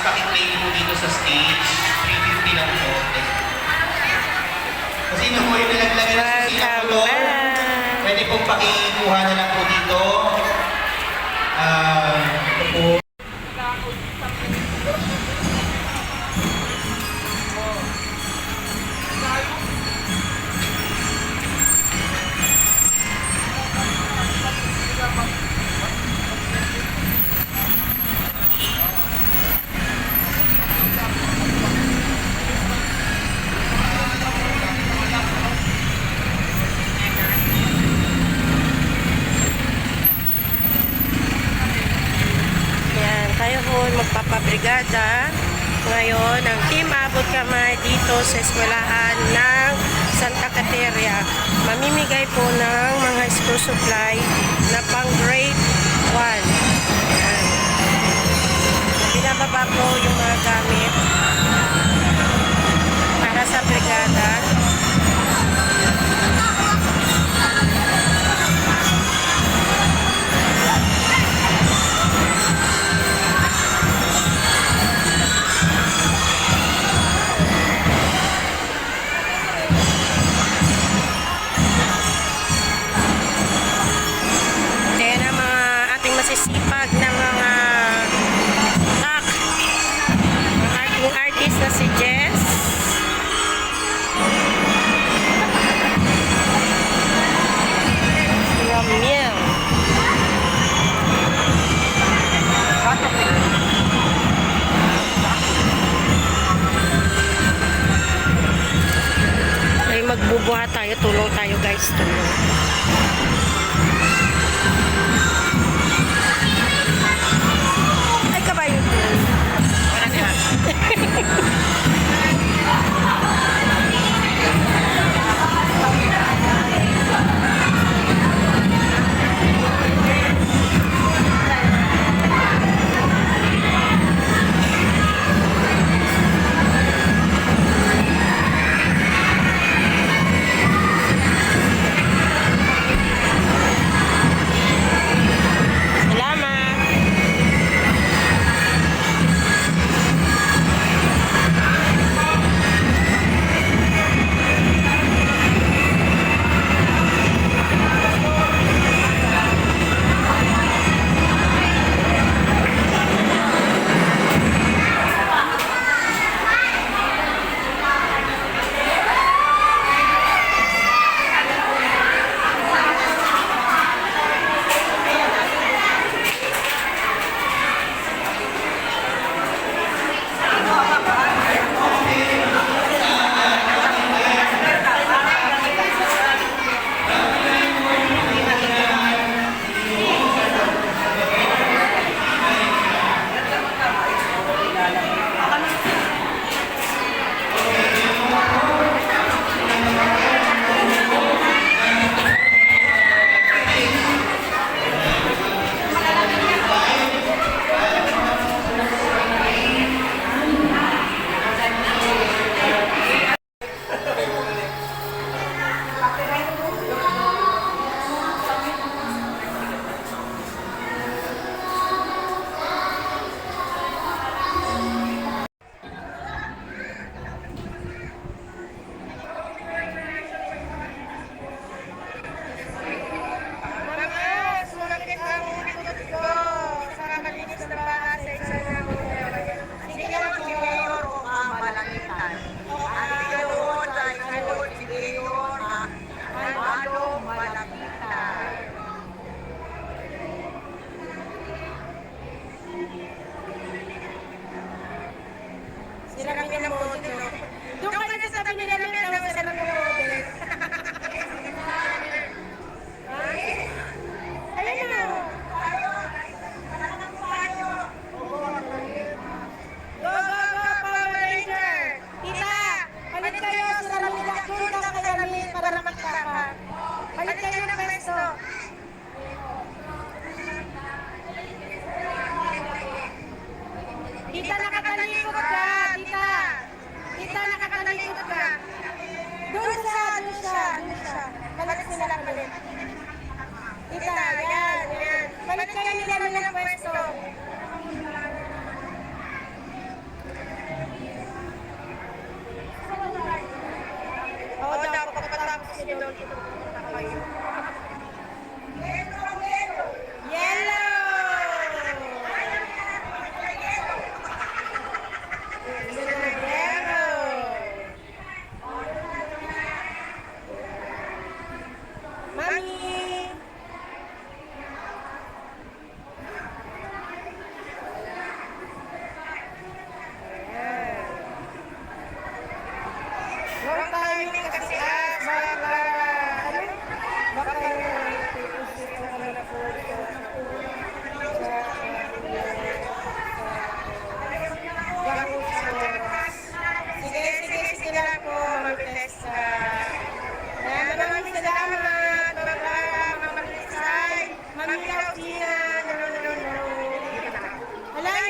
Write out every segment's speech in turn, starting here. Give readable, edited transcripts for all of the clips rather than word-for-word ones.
pakiplay po dito sa stage. 350 lang po. Kasi nung po yung nilaglagan ng susina po doon, pwede pong pakikuha na lang po dito. Ito po. Tayo po magpapabrigada ngayon ng Team Abot Kamay dito sa eskwelahan ng Santa Cateria. Mamimigay po ng mga school supply na pang grade 1. Ayan. Binababa po yung mga gamit para sa brigada. Masisipag ng mga yung artist na si Jess. Si Ramiel. Ay, magbubuhat tayo. Tulong tayo guys. Tulong.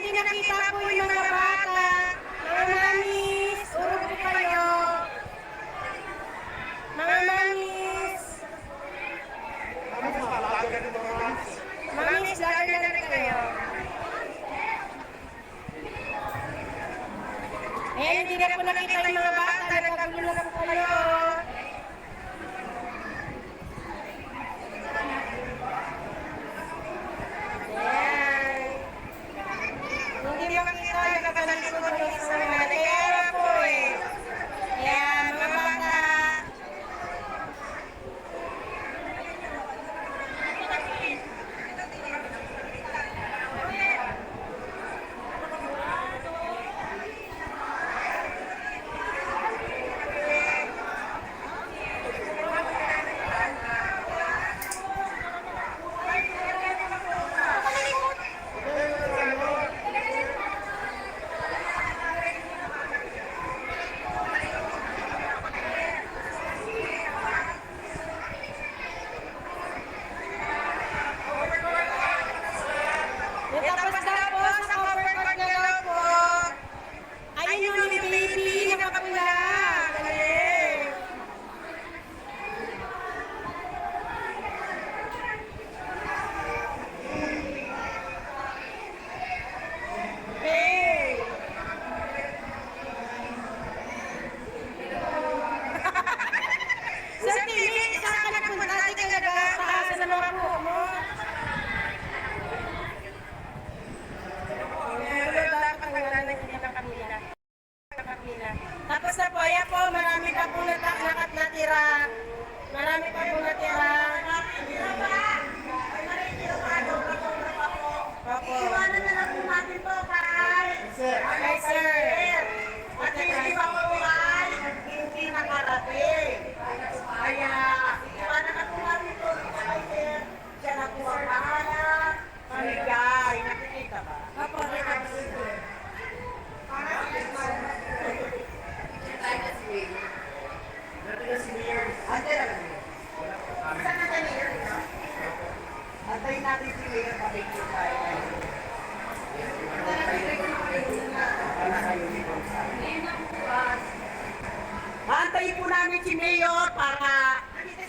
hindi nakita po yung mga bata, mga mamis, urog po kayo. Mga mamis. Mamis, vlogger na rin kayo. Ayan, hindi na po nakita yung mga bata, nagkagulo na po kayo. Ayan. Hindi makita, nagkakalikod ng isang mga nayara po eh. Ayan, mga bata. Tapos na po, sa cover court na daw po. Ayun yung baby, nakapula. Galing. Hey! Sa TV, saan ka nagpunta? Di ka nagkakasa sa mga buho mo. Tapos na po, ayan po, marami pa po natira. Marami pa po natira. Opo. Iwanan na lang po natin po, kay sir. At hindi pa po ay hindi nakarating. Kaya, iwanan na po natin po, kay sir. Siya na po ang bahala. Pamigay, nakikita ba? Opo, nakikita. Antayin natin si Mayor Pabigyo tayo. Antayin po namin si Mayor para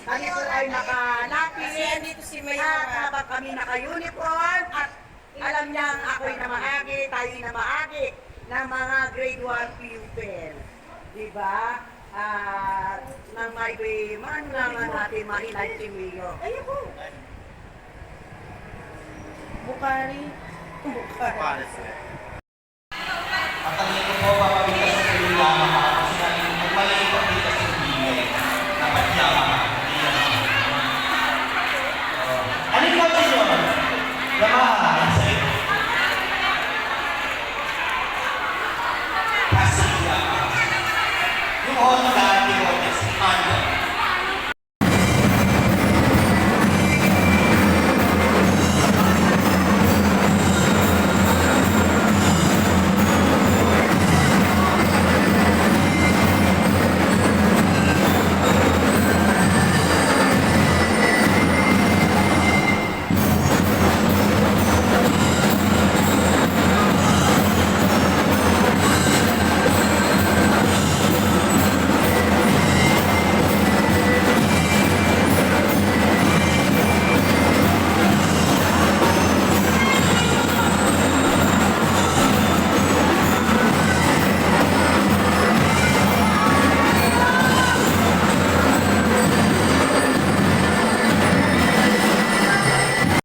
kami po ay makalapit. Dito si Mayor. At habang kami naka-uniform at alam niyang ako'y namaagi, tayo'y namaagi ng mga grade 1 pupil. Diba? At nang may man naman natin mahinay si Mayor. Ayun po. Bukari. Bukari. Ang tanong ko po, papabigkas sa tuloy lamang ako. Sinabi ko, magmali ko dito sa bigay. Dapat yaman. Ano yung kotse nyo? Yamaha. Kasi Yamaha. Yung Honda, yung Honda, si Honda.